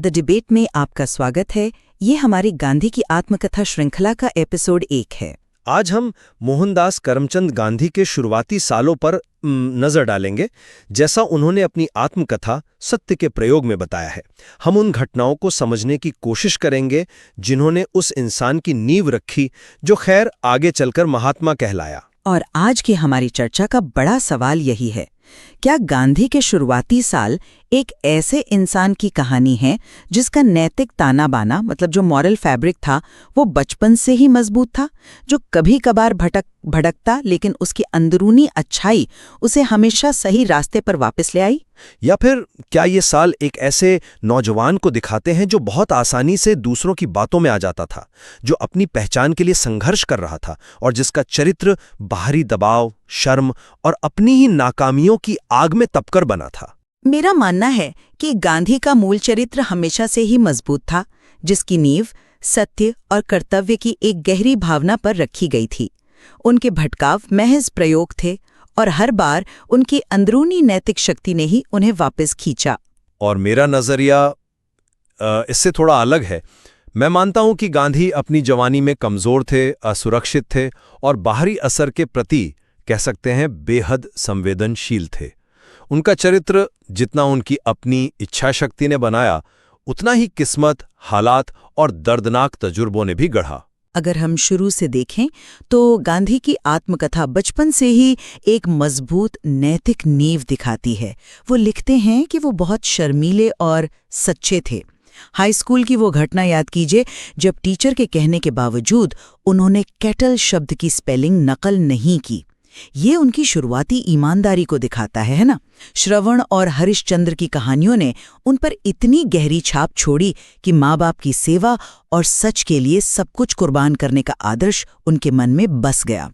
The debate में आपका स्वागत है। ये हमारी गांधी की आत्मकथा श्रृंखला का एपिसोड 1 है। आज हम मोहनदास करमचंद गांधी के शुरुआती सालों पर नजर डालेंगे, जैसा उन्होंने अपनी आत्मकथा सत्य के प्रयोग में बताया है। हम उन घटनाओं को समझने की कोशिश करेंगे जिन्होंने उस इंसान की नींव रखी जो खैर आगे चलकर महात्मा कहलाया। और आज की हमारी चर्चा का बड़ा सवाल यही है, क्या गांधी के शुरुआती साल एक ऐसे इंसान की कहानी है जिसका नैतिक ताना बाना मतलब जो मॉरल फैब्रिक था वो बचपन से ही मजबूत था, जो कभी कभार भटकता लेकिन उसकी अंदरूनी अच्छाई उसे हमेशा सही रास्ते पर वापस ले आई? या फिर क्या ये साल एक ऐसे नौजवान को दिखाते हैं जो बहुत आसानी से दूसरों की बातों में आ जाता था, जो अपनी पहचान के लिए संघर्ष कर रहा था और जिसका चरित्र बाहरी दबाव, शर्म और अपनी ही नाकामियों की आग में तपकर बना था? मेरा मानना है कि गांधी का मूल चरित्र हमेशा से ही मजबूत था, जिसकी नींव सत्य और कर्तव्य की एक गहरी भावना पर रखी गई थी। उनके भटकाव महज प्रयोग थे और हर बार उनकी अंदरूनी नैतिक शक्ति ने ही उन्हें वापस खींचा। और मेरा नजरिया इससे थोड़ा अलग है। मैं मानता हूं कि गांधी अपनी जवानी में कमजोर थे, असुरक्षित थे और बाहरी असर के प्रति कह सकते हैं बेहद संवेदनशील थे। उनका चरित्र जितना उनकी अपनी इच्छा शक्ति ने बनाया, उतना ही किस्मत, हालात और दर्दनाक तजुर्बों ने भी गढ़ा। अगर हम शुरू से देखें तो गांधी की आत्मकथा बचपन से ही एक मजबूत नैतिक नींव दिखाती है। वो लिखते हैं कि वो बहुत शर्मीले और सच्चे थे। हाई स्कूल की वो घटना याद कीजिए जब टीचर के कहने के बावजूद उन्होंने कैटल शब्द की स्पेलिंग नकल नहीं की। ये उनकी शुरुआती ईमानदारी को दिखाता है ना? श्रवण और हरिश्चंद्र की कहानियों ने उन पर इतनी गहरी छाप छोड़ी कि माँ बाप की सेवा और सच के लिए सब कुछ कुर्बान करने का आदर्श उनके मन में बस गया।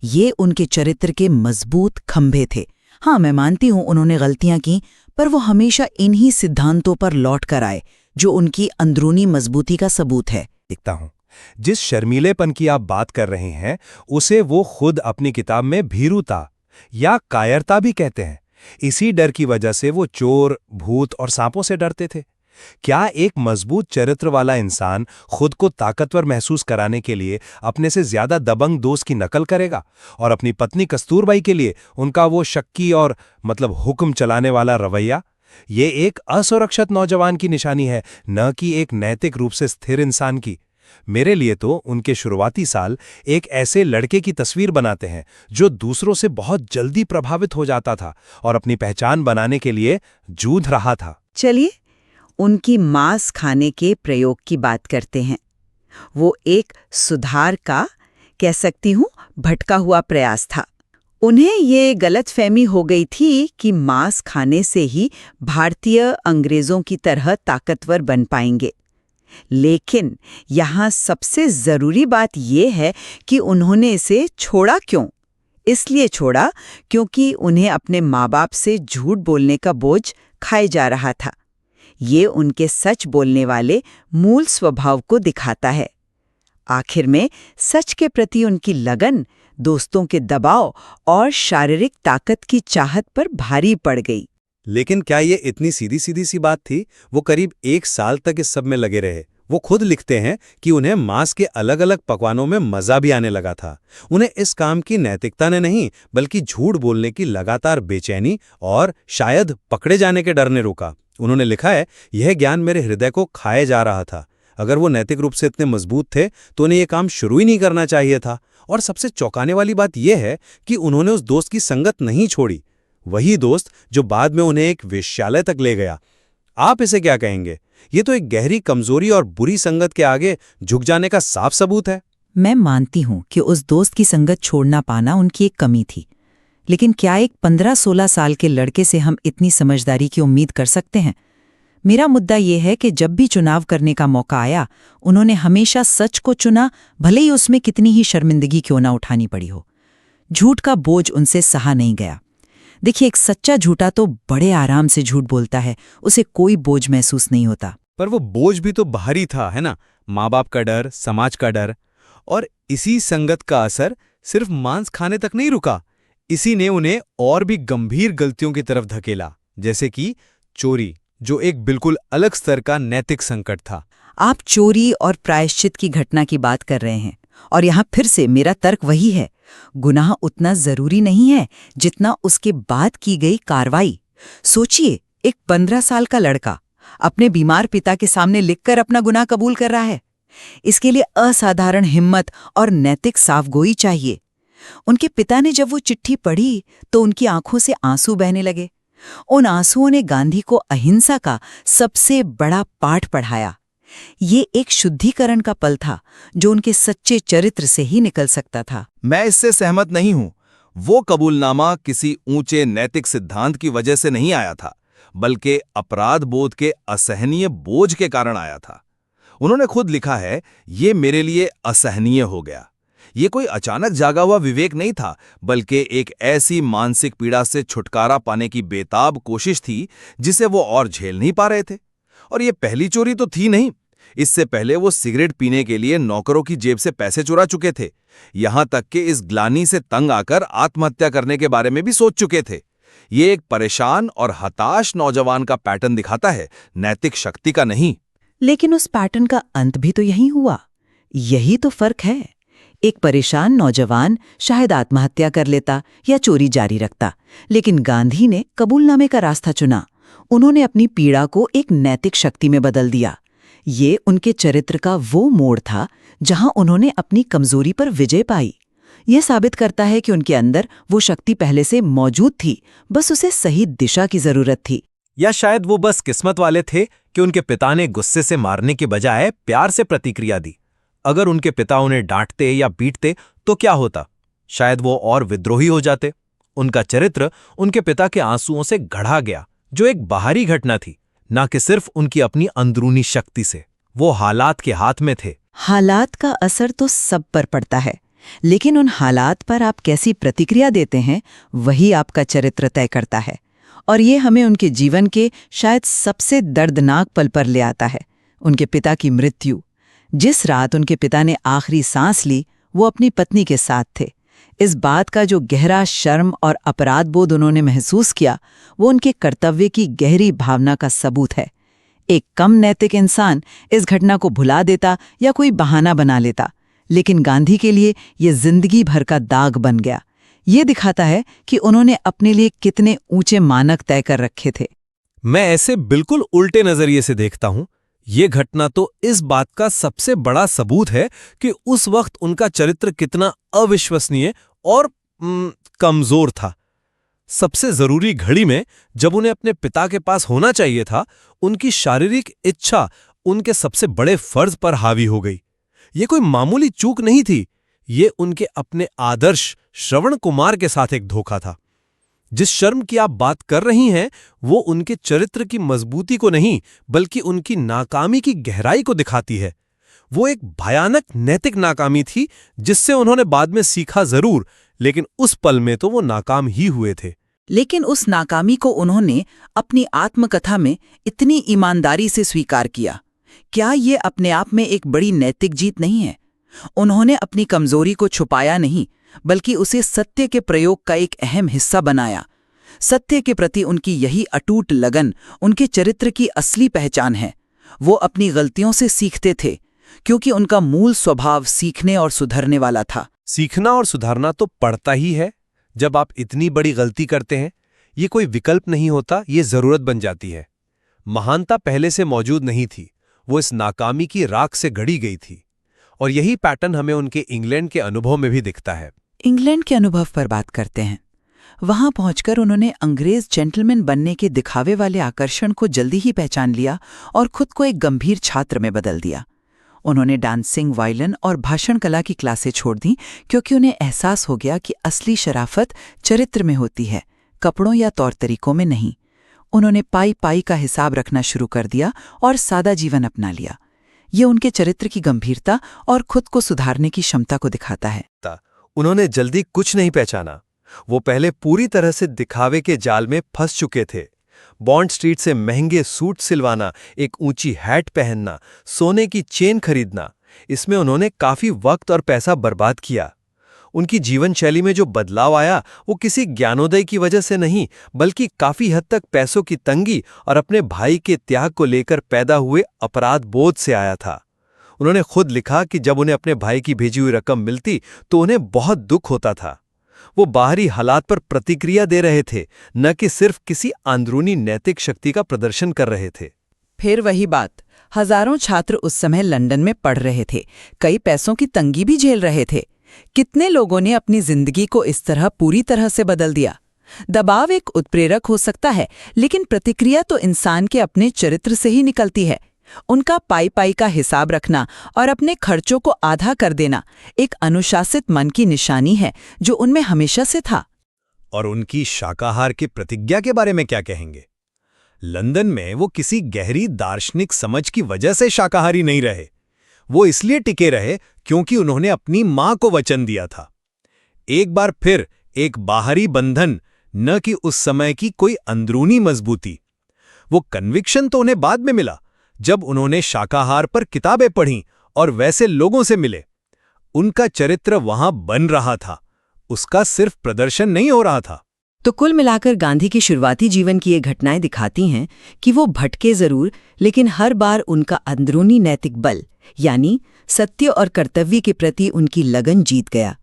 ये उनके चरित्र के मजबूत खंभे थे। हाँ, मैं मानती हूँ उन्होंने गलतियां की, पर वो हमेशा इन्हीं सिद्धांतों पर लौट कर आए जो उनकी अंदरूनी मजबूती का सबूत है। दिखता हूँ जिस शर्मीलेपन की आप बात कर रहे हैं उसे वो खुद अपनी किताब में भीरुता या कायरता भी कहते हैं। इसी डर की वजह से वो चोर, भूत और सांपों से डरते थे। क्या एक मजबूत चरित्र वाला इंसान खुद को ताकतवर महसूस कराने के लिए अपने से ज्यादा दबंग दोस्त की नकल करेगा और अपनी पत्नी कस्तूरबाई के लिए उनका वो शक्की और हुक्म चलाने वाला रवैया? ये एक असुरक्षित नौजवान की निशानी है, न कि एक नैतिक रूप से स्थिर इंसान की। मेरे लिए तो उनके शुरुआती साल एक ऐसे लड़के की तस्वीर बनाते हैं जो दूसरों से बहुत जल्दी प्रभावित हो जाता था और अपनी पहचान बनाने के लिए जूझ रहा था। चलिए उनकी मांस खाने के प्रयोग की बात करते हैं। वो एक सुधार का, कह सकती हूँ, भटका हुआ प्रयास था। उन्हें ये गलतफहमी हो गई थी कि मांस खाने से ही भारतीय अंग्रेजों की तरह ताकतवर बन पाएंगे। लेकिन यहाँ सबसे जरूरी बात यह है कि उन्होंने इसे छोड़ा क्यों? इसलिए छोड़ा क्योंकि उन्हें अपने माँ बाप से झूठ बोलने का बोझ खाए जा रहा था। ये उनके सच बोलने वाले मूल स्वभाव को दिखाता है। आखिर में सच के प्रति उनकी लगन दोस्तों के दबाव और शारीरिक ताकत की चाहत पर भारी पड़ गई। लेकिन क्या ये इतनी सीधी सीधी सी बात थी? वो करीब 1 साल तक इस सब में लगे रहे। वो खुद लिखते हैं कि उन्हें मांस के अलग अलग पकवानों में मजा भी आने लगा था। उन्हें इस काम की नैतिकता ने नहीं, बल्कि झूठ बोलने की लगातार बेचैनी और शायद पकड़े जाने के डर ने रोका। उन्होंने लिखा है, यह ज्ञान मेरे हृदय को खाए जा रहा था। अगर वो नैतिक रूप से इतने मजबूत थे तो उन्हें ये काम शुरू ही नहीं करना चाहिए था। और सबसे चौंकाने वाली बात यह है कि उन्होंने उस दोस्त की संगत नहीं छोड़ी, वही दोस्त जो बाद में उन्हें एक वेश्यालय तक ले गया। आप इसे क्या कहेंगे? ये तो एक गहरी कमजोरी और बुरी संगत के आगे झुक जाने का साफ सबूत है। मैं मानती हूँ कि उस दोस्त की संगत छोड़ना पाना उनकी एक कमी थी, लेकिन क्या एक 15-16 साल के लड़के से हम इतनी समझदारी की उम्मीद कर सकते हैं? मेरा मुद्दा यह है कि जब भी चुनाव करने का मौका आया, उन्होंने हमेशा सच को चुना, भले ही उसमें कितनी ही शर्मिंदगी क्यों ना उठानी पड़ी हो। झूठ का बोझ उनसे सहा नहीं गया। देखिए, एक सच्चा झूठा तो बड़े आराम से झूठ बोलता है, उसे कोई बोझ महसूस नहीं होता। पर वो बोझ भी तो बाहरी था, है ना? माँ बाप का डर, समाज का डर, और इसी संगत का असर सिर्फ मांस खाने तक नहीं रुका। इसी ने उन्हें और भी गंभीर गलतियों की तरफ धकेला, जैसे कि चोरी, जो एक बिल्कुल अलग स्तर का नैतिक संकट था। आप चोरी और प्रायश्चित की घटना की बात कर रहे हैं, और यहाँ फिर से मेरा तर्क वही है, गुनाह उतना जरूरी नहीं है जितना उसके बाद की गई कार्रवाई। सोचिए, एक 15 साल का लड़का अपने बीमार पिता के सामने लिखकर अपना गुनाह कबूल कर रहा है। इसके लिए असाधारण हिम्मत और नैतिक साफगोई चाहिए। उनके पिता ने जब वो चिट्ठी पढ़ी तो उनकी आंखों से आंसू बहने लगे। उन आंसुओं ने गांधी को अहिंसा का सबसे बड़ा पाठ पढ़ाया। ये एक शुद्धिकरण का पल था जो उनके सच्चे चरित्र से ही निकल सकता था। मैं इससे सहमत नहीं हूं। वो कबूलनामा किसी ऊंचे नैतिक सिद्धांत की वजह से नहीं आया था, बल्कि अपराध बोध के असहनीय बोझ के कारण आया था। उन्होंने खुद लिखा है, ये मेरे लिए असहनीय हो गया। ये कोई अचानक जागा हुआ विवेक नहीं था, बल्कि एक ऐसी मानसिक पीड़ा से छुटकारा पाने की बेताब कोशिश थी जिसे वो और झेल नहीं पा रहे थे। और ये पहली चोरी तो थी नहीं। इससे पहले वो सिगरेट पीने के लिए नौकरों की जेब से पैसे चुरा चुके थे। यहां तक कि इस ग्लानि से तंग आकर आत्महत्या करने के बारे में भी सोच चुके थे। ये एक परेशान और हताश नौजवान का पैटर्न दिखाता है, नैतिक शक्ति का नहीं। लेकिन उस पैटर्न का अंत भी तो यही हुआ। यही तो फर्क है। एक परेशान नौजवान शायद आत्महत्या कर लेता या चोरी जारी रखता, लेकिन गांधी ने कबूलनामे का रास्ता चुना। उन्होंने अपनी पीड़ा को एक नैतिक शक्ति में बदल दिया। ये उनके चरित्र का वो मोड़ था जहां उन्होंने अपनी कमजोरी पर विजय पाई। ये साबित करता है कि उनके अंदर वो शक्ति पहले से मौजूद थी, बस उसे सही दिशा की जरूरत थी। या शायद वो बस किस्मत वाले थे कि उनके पिता ने गुस्से से मारने के बजाय प्यार से प्रतिक्रिया दी। अगर उनके पिता उन्हें डांटते या पीटते तो क्या होता? शायद वो और विद्रोही हो जाते। उनका चरित्र उनके पिता के आंसुओं से गढ़ा गया, जो एक बाहरी घटना थी, ना कि सिर्फ उनकी अपनी अंदरूनी शक्ति से। वो हालात के हाथ में थे। हालात का असर तो सब पर पड़ता है, लेकिन उन हालात पर आप कैसी प्रतिक्रिया देते हैं वही आपका चरित्र तय करता है। और ये हमें उनके जीवन के शायद सबसे दर्दनाक पल पर ले आता है, उनके पिता की मृत्यु। जिस रात उनके पिता ने आखिरी सांस ली, वो अपनी पत्नी के साथ थे। इस बात का जो गहरा शर्म और अपराध बोध उन्होंने महसूस किया, वो उनके कर्तव्य की गहरी भावना का सबूत है। एक कम नैतिक इंसान इस घटना को भुला देता या कोई बहाना बना लेता, लेकिन गांधी के लिए ये जिंदगी भर का दाग बन गया। ये दिखाता है कि उन्होंने अपने लिए कितने ऊंचे मानक तय कर रखे थे। मैं ऐसे बिल्कुल उल्टे नजरिए से देखता हूं। ये घटना तो इस बात का सबसे बड़ा सबूत है कि उस वक्त उनका चरित्र कितना अविश्वसनीय और कमजोर था। सबसे जरूरी घड़ी में जब उन्हें अपने पिता के पास होना चाहिए था, उनकी शारीरिक इच्छा उनके सबसे बड़े फर्ज पर हावी हो गई। ये कोई मामूली चूक नहीं थी, ये उनके अपने आदर्श श्रवण कुमार के साथ एक धोखा था। जिस शर्म की आप बात कर रही हैं, वो उनके चरित्र की मजबूती को नहीं, बल्कि उनकी नाकामी की गहराई को दिखाती है। वो एक भयानक नैतिक नाकामी थी जिससे उन्होंने बाद में सीखा जरूर, लेकिन उस पल में तो वो नाकाम ही हुए थे। लेकिन उस नाकामी को उन्होंने अपनी आत्मकथा में इतनी ईमानदारी से स्वीकार किया। क्या ये अपने आप में एक बड़ी नैतिक जीत नहीं है? उन्होंने अपनी कमजोरी को छुपाया नहीं, बल्कि उसे सत्य के प्रयोग का एक अहम हिस्सा बनाया। सत्य के प्रति उनकी यही अटूट लगन उनके चरित्र की असली पहचान है। वो अपनी गलतियों से सीखते थे, क्योंकि उनका मूल स्वभाव सीखने और सुधरने वाला था। सीखना और सुधारना तो पड़ता ही है जब आप इतनी बड़ी गलती करते हैं। ये कोई विकल्प नहीं होता, ये जरूरत बन जाती है। महानता पहले से मौजूद नहीं थी, वो इस नाकामी की राख से गढ़ी गई थी। और यही पैटर्न हमें उनके इंग्लैंड के अनुभव में भी दिखता है। इंग्लैंड के अनुभव पर बात करते हैं। वहां पहुंचकर उन्होंने अंग्रेज जेंटलमैन बनने के दिखावे वाले आकर्षण को जल्दी ही पहचान लिया और खुद को एक गंभीर छात्र में बदल दिया। उन्होंने डांसिंग, वायलिन और भाषण कला की क्लासें छोड़ दी, क्योंकि उन्हें एहसास हो गया कि असली शराफत चरित्र में होती है, कपड़ों या तौर तरीकों में नहीं। उन्होंने पाई पाई का हिसाब रखना शुरू कर दिया और सादा जीवन अपना लिया। ये उनके चरित्र की गंभीरता और खुद को सुधारने की क्षमता को दिखाता है। उन्होंने जल्दी कुछ नहीं पहचाना। वो पहले पूरी तरह से दिखावे के जाल में फंस चुके थे। बॉन्ड स्ट्रीट से महंगे सूट सिलवाना, एक ऊंची हैट पहनना, सोने की चेन खरीदना, इसमें उन्होंने काफी वक्त और पैसा बर्बाद किया। उनकी जीवन शैली में जो बदलाव आया वो किसी ज्ञानोदय की वजह से नहीं, बल्कि काफी हद तक पैसों की तंगी और अपने भाई के त्याग को लेकर पैदा हुए अपराध बोध से आया था। उन्होंने खुद लिखा कि जब उन्हें अपने भाई की भेजी हुई रकम मिलती तो उन्हें बहुत दुख होता था। वो बाहरी हालात पर प्रतिक्रिया दे रहे थे, न कि सिर्फ किसी अंदरूनी नैतिक शक्ति का प्रदर्शन कर रहे थे। फिर वही बात, हजारों छात्र उस समय लंदन में पढ़ रहे थे, कई पैसों की तंगी भी झेल रहे थे। कितने लोगों ने अपनी जिंदगी को इस तरह पूरी तरह से बदल दिया। दबाव एक उत्प्रेरक हो सकता है, लेकिन प्रतिक्रिया तो इंसान के अपने चरित्र से ही निकलती है। उनका पाई का हिसाब रखना और अपने खर्चों को आधा कर देना एक अनुशासित मन की निशानी है जो उनमें हमेशा से था। और उनकी शाकाहार की प्रतिज्ञा के बारे में क्या कहेंगे? लंदन में वो किसी गहरी दार्शनिक समझ की वजह से शाकाहारी नहीं रहे। वो इसलिए टिके रहे क्योंकि उन्होंने अपनी मां को वचन दिया था। एक बार फिर एक बाहरी बंधन, न कि उस समय की कोई अंदरूनी मजबूती। वो कन्विक्शन तो उन्हें बाद में मिला, जब उन्होंने शाकाहार पर किताबें पढ़ीं और वैसे लोगों से मिले। उनका चरित्र वहां बन रहा था, उसका सिर्फ प्रदर्शन नहीं हो रहा था। तो कुल मिलाकर गांधी की शुरुआती जीवन की ये घटनाएं दिखाती हैं कि वो भटके जरूर, लेकिन हर बार उनका अंदरूनी नैतिक बल यानी सत्य और कर्तव्य के प्रति उनकी लगन जीत गया।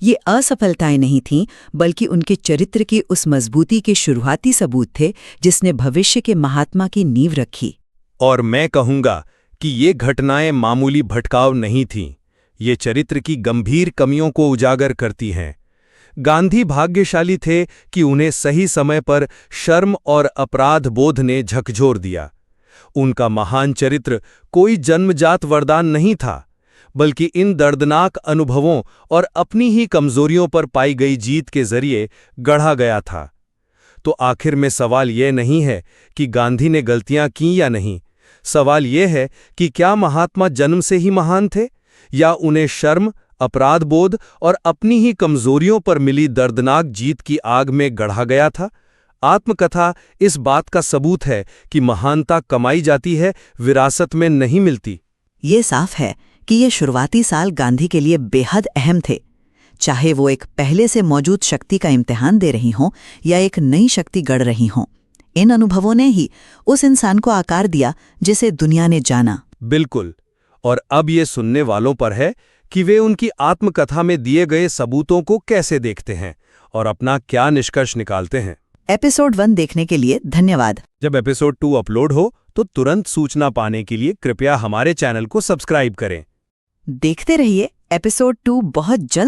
ये असफलताएं नहीं थीं, बल्कि उनके चरित्र की उस मजबूती के शुरुआती सबूत थे जिसने भविष्य के महात्मा की नींव रखी। और मैं कहूंगा कि ये घटनाएं मामूली भटकाव नहीं थीं, ये चरित्र की गंभीर कमियों को उजागर करती हैं। गांधी भाग्यशाली थे कि उन्हें सही समय पर शर्म और अपराध बोध ने झकझोर दिया। उनका महान चरित्र कोई जन्मजात वरदान नहीं था, बल्कि इन दर्दनाक अनुभवों और अपनी ही कमजोरियों पर पाई गई जीत के जरिए गढ़ा गया था। तो आखिर में सवाल यह नहीं है कि गांधी ने गलतियां की या नहीं, सवाल यह है कि क्या महात्मा जन्म से ही महान थे, या उन्हें शर्म, अपराध बोध और अपनी ही कमजोरियों पर मिली दर्दनाक जीत की आग में गढ़ा गया था। आत्मकथा इस बात का सबूत है कि महानता कमाई जाती है, विरासत में नहीं मिलती। ये साफ है कि ये शुरुआती साल गांधी के लिए बेहद अहम थे। चाहे वो एक पहले से मौजूद शक्ति का इम्तिहान दे रही हों या एक नई शक्ति गढ़ रही हों, इन अनुभवों ने ही उस इंसान को आकार दिया जिसे दुनिया ने जाना। बिल्कुल। और अब ये सुनने वालों पर है कि वे उनकी आत्मकथा में दिए गए सबूतों को कैसे देखते हैं और अपना क्या निष्कर्ष निकालते हैं। एपिसोड 1 देखने के लिए धन्यवाद। जब एपिसोड 2 अपलोड हो तो तुरंत सूचना पाने के लिए कृपया हमारे चैनल को सब्सक्राइब करें। देखते रहिए, एपिसोड 2 बहुत जल्द